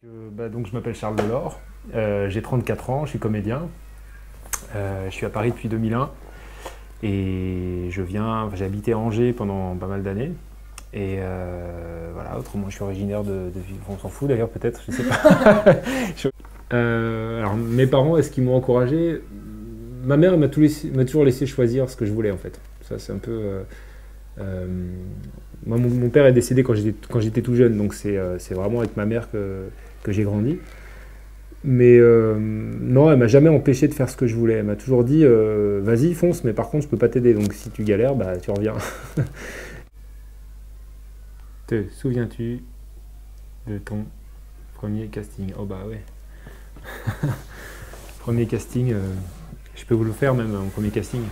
Donc je m'appelle Charles Delors, j'ai 34 ans, je suis comédien, je suis à Paris depuis 2001 et j'ai habité à Angers pendant pas mal d'années et voilà, autrement je suis originaire de on s'en fout d'ailleurs peut-être, je sais pas. Alors mes parents, est-ce qu'ils m'ont encouragé? Ma mère m'a toujours laissé choisir ce que je voulais en fait. Ça c'est un peu... moi, mon père est décédé quand j'étais tout jeune, donc c'est vraiment avec ma mère que j'ai grandi. Mais non, elle m'a jamais empêché de faire ce que je voulais. Elle m'a toujours dit vas-y, fonce, mais par contre, je peux pas t'aider. Donc si tu galères, bah tu reviens. Te souviens-tu de ton premier casting? Oh bah ouais. Premier casting, je peux vous le faire même, mon premier casting.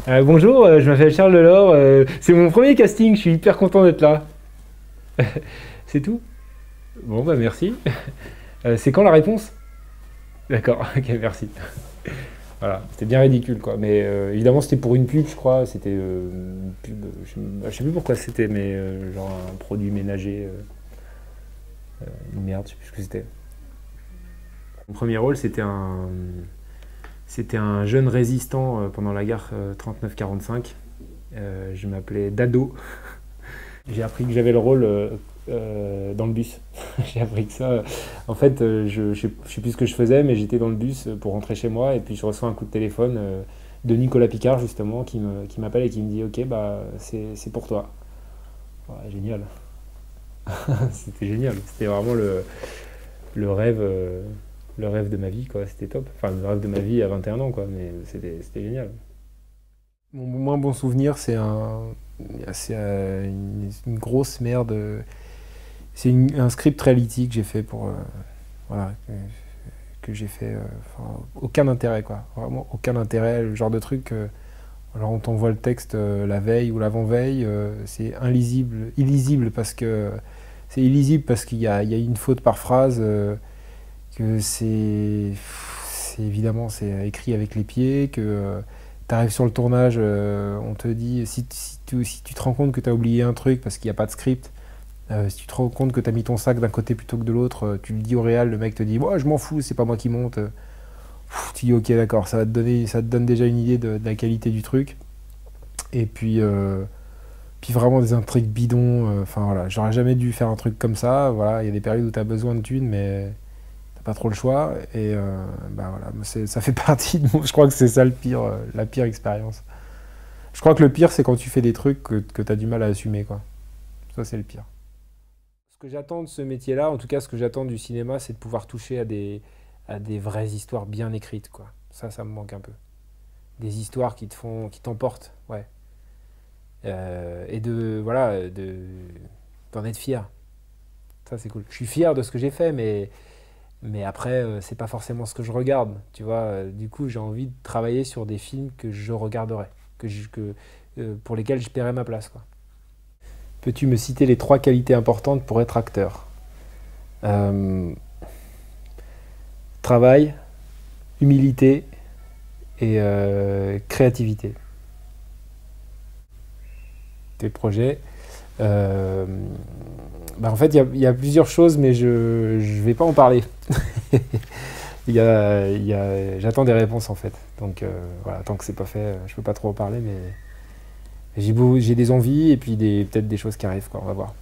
Bonjour, je m'appelle Charles Delors. C'est mon premier casting, je suis hyper content d'être là. C'est tout? Bon, bah merci. C'est quand la réponse? D'accord, ok, merci. Voilà, c'était bien ridicule quoi. Mais évidemment, c'était pour une pub, je crois. C'était une pub, je sais plus pourquoi c'était, mais genre un produit ménager. Une merde, je sais plus ce que c'était. Mon premier rôle, c'était un jeune résistant pendant la guerre 39-45. Je m'appelais Dado. J'ai appris que j'avais le rôle dans le bus. J'ai appris que ça. En fait, je sais plus ce que je faisais, mais j'étais dans le bus pour rentrer chez moi et puis je reçois un coup de téléphone de Nicolas Picard justement qui m'appelle et qui me dit ok bah c'est pour toi. Ouais, génial. C'était génial. C'était vraiment le rêve. Le rêve de ma vie, quoi, c'était top. Enfin, le rêve de ma vie à 21 ans, quoi, mais c'était génial. Mon moins bon souvenir, c'est une grosse merde. C'est un script reality que j'ai fait pour. Voilà, que j'ai fait. Aucun intérêt, quoi. Vraiment aucun intérêt. Le genre de truc. Alors, on t'envoie le texte la veille ou l'avant-veille. C'est illisible parce que. C'est illisible parce qu'il y a une faute par phrase. Que c'est évidemment c'est écrit avec les pieds, que tu arrives sur le tournage, on te dit si tu te rends compte que tu as oublié un truc parce qu'il n'y a pas de script, si tu te rends compte que tu as mis ton sac d'un côté plutôt que de l'autre, tu le dis au réal, le mec te dit moi je m'en fous, c'est pas moi qui monte. Tu dis ok d'accord, ça te donne déjà une idée de la qualité du truc. Et puis vraiment des intrigues bidons, enfin voilà, j'aurais jamais dû faire un truc comme ça. Voilà, il y a des périodes où tu as besoin de thunes mais pas trop le choix et bah voilà, ça fait partie de je crois que c'est ça le pire, la pire expérience. Je crois que le pire c'est quand tu fais des trucs que tu as du mal à assumer quoi. Ça c'est le pire. Ce que j'attends de ce métier-là, en tout cas ce que j'attends du cinéma, c'est de pouvoir toucher à des vraies histoires bien écrites quoi. Ça me manque un peu. Des histoires qui t'emportent, ouais. Et d'en être fier. Ça c'est cool. Je suis fier de ce que j'ai fait mais après, c'est pas forcément ce que je regarde, tu vois. Du coup, j'ai envie de travailler sur des films que je regarderai, pour lesquels je paierai ma place, quoi. Peux-tu me citer les 3 qualités importantes pour être acteur? Travail, humilité et créativité. Tes projets. En fait, il y a plusieurs choses, mais je ne vais pas en parler. J'attends des réponses, en fait. Donc, voilà, tant que c'est pas fait, je peux pas trop en parler, mais j'ai des envies et puis peut-être des choses qui arrivent, quoi. On va voir.